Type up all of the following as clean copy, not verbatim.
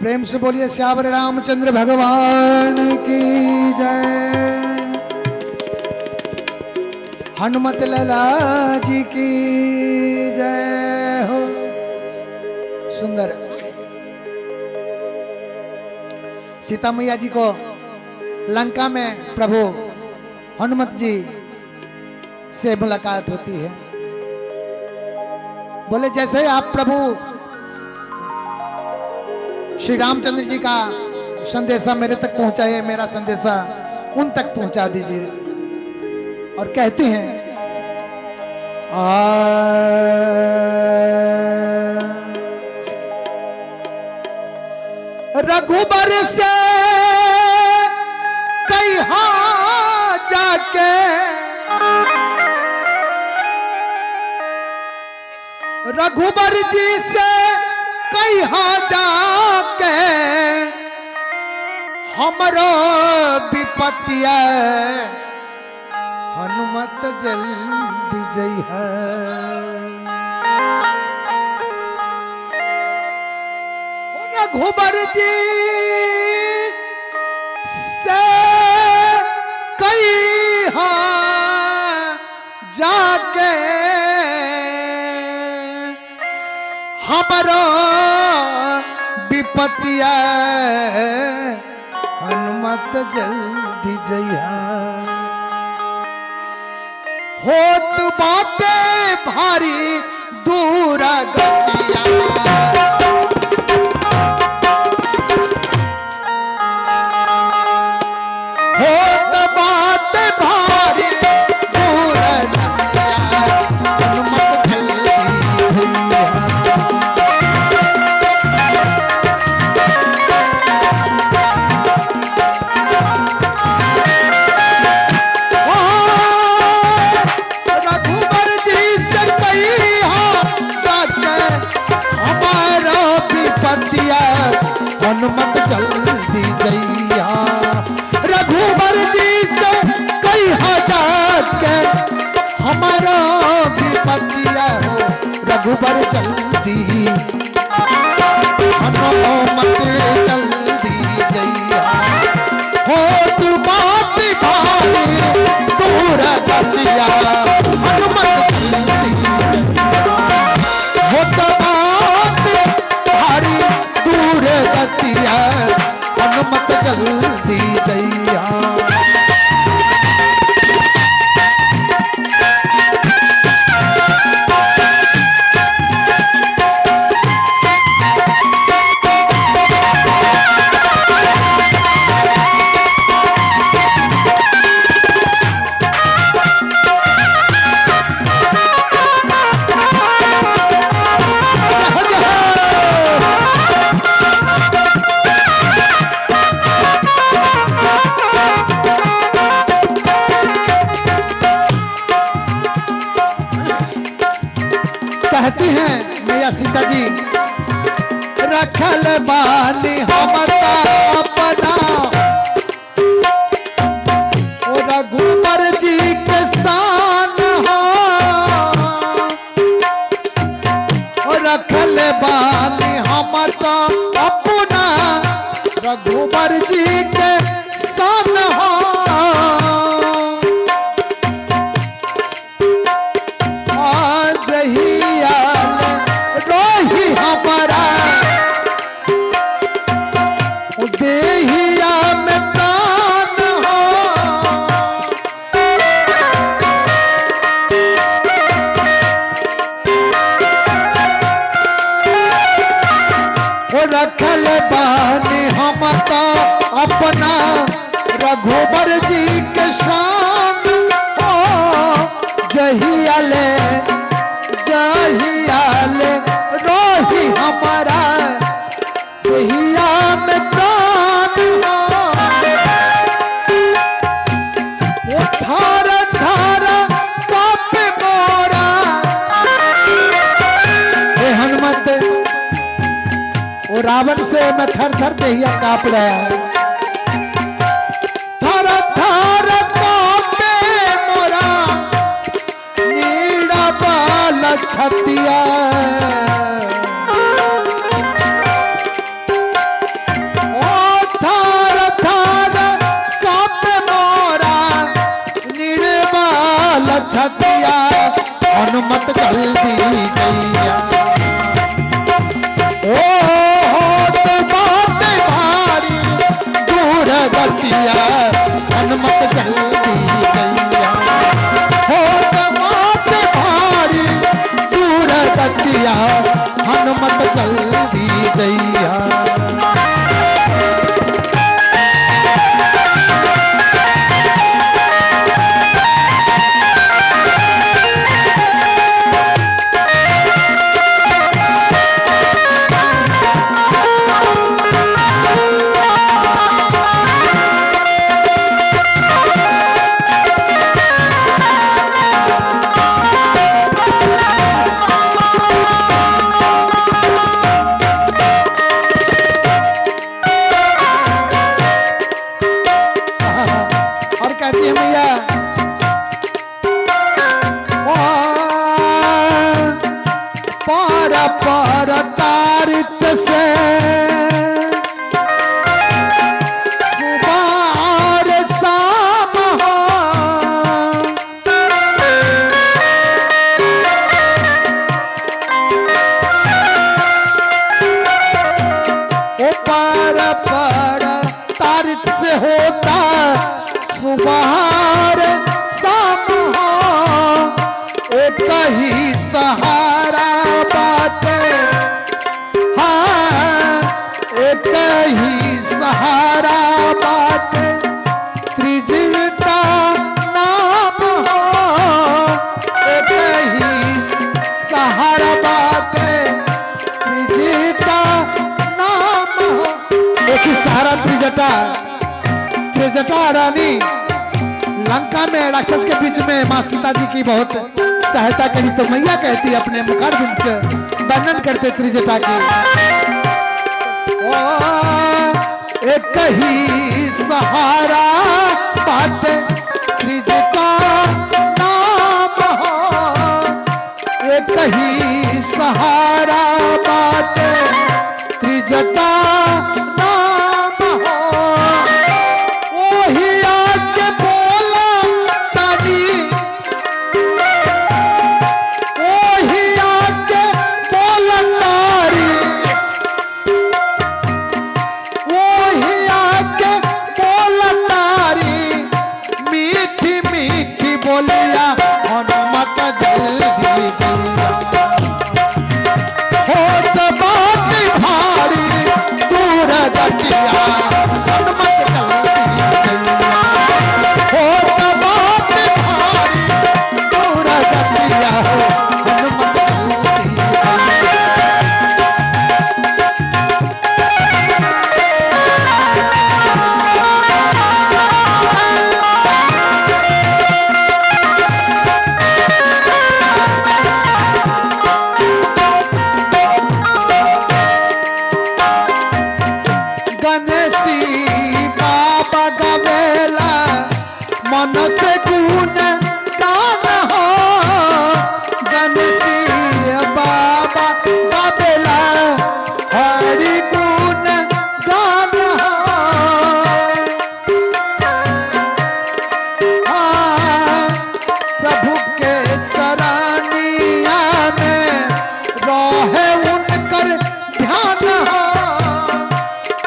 प्रेम से बोलिए श्यावर रामचंद्र भगवान की जय। हनुमत लाला जी की जय हो। सुंदर सीता मैया जी को लंका में प्रभु हनुमत जी से मुलाकात होती है। बोले जैसे आप प्रभु श्री रामचंद्र जी का संदेशा मेरे तक पहुंचाए, मेरा संदेशा उन तक पहुंचा दीजिए। और कहते हैं रघुबर से कहा जाके रघुबर जी से कहा जाके हमरो विपत्तिया हनुमत जल्दी जई है। रघुबर जी से कहा जाके हमारा विपत्तिया हनुमत जल्दी जइहा। होत बाटे भारी दूर गतिया होत बाटे भारी दूर गतिया हनुमत जल्दी जइहा। हनुमत जल्दी जइया। रघुबर जी से कहा जाके हमारा विपत्तिया हो रघुबर जल्दी हनुमत जल्दी जइया। हो तू बात भारी दूर गतिया हनुमत जल्दी जइया। हो तो बात भारी दूर गतिया हनुमत जल्दी जइया। कहती हैं मैया सीता जी रखल बानी हम अपना रघुबर जी के शान हो। रखल बानी हम अपना रघुबर जी के शान हो। देहिया में प्राण हो रखल बानी हम तो अपना रघुबर जी के शान हो। जहियाले रोही हमारा देहिया में प्राण हो। धारा धारा कापे मोरा हे हनुमत वो रावण से मैं थर थर देहिया कांप रहा है। धारा धारा कापे मोरा नीड़ा बाल छतिया जल्दी गैया ओ होत बात भारी दूर गतिया हनुमत जल्दी गैया होत बात भारी दूर गतिया हनुमत जल्दी गैया सहारा बाटे हाँ एक ही सहारा बाटे त्रिजटा नाम हो एक ही सहारा बाटे त्रिजटा नाम हो एक ही सहारा त्रिजटा त्रिजटा रानी लंका में राक्षस के बीच में माँ सीता जी की बहुत सहायता करी तो मैया कहती अपने मुखारबिंद से वर्णन करते त्रिजटा की ओ एक ही सहारा बाटे त्रिजटा नाम हो एक ही सहारा बाटे त्रिजटा नाम हो वही आके बोला तानी बोलिया हनुमत जल्दी होत बात भारी दूर गतिया हनुमत जल्दी होत बात भारी दूर गतिया हनुमत जल्दी मन से गुण गान हो गणेशी बाबा गावेला हरि गुण गान हो प्रभु के चरनिया में रहे उनकर ध्यान हो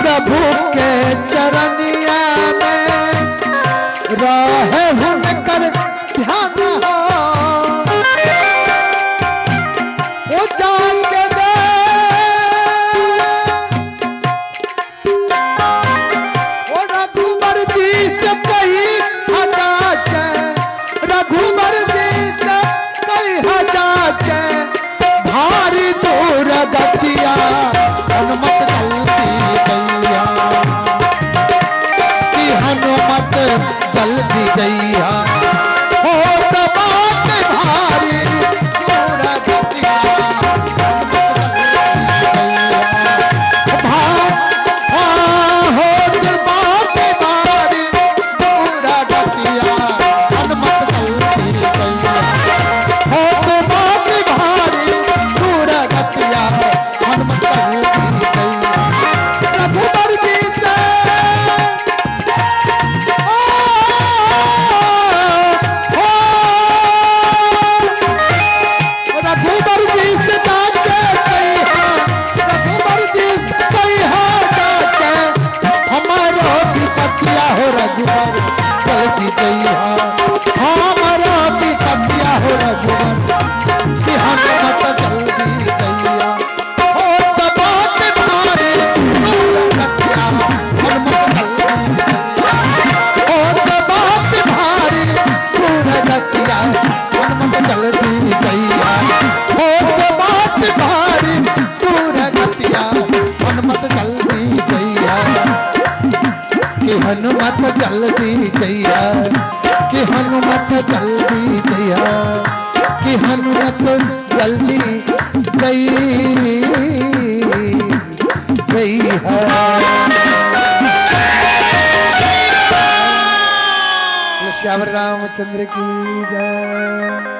प्रभु के चरनिया में रहे उनकर ध्यान हो वो जाके दे वो रघुबर जी से कई हजार रघुबर जी से कई हजार भारी दूर गतिया हनुमत जल्दी गैया हनुमत जल्दी जइया कि हनुमत जल्दी जइया कि हनुमत जल्दी जइया। श्याम रामचंद्र की जय।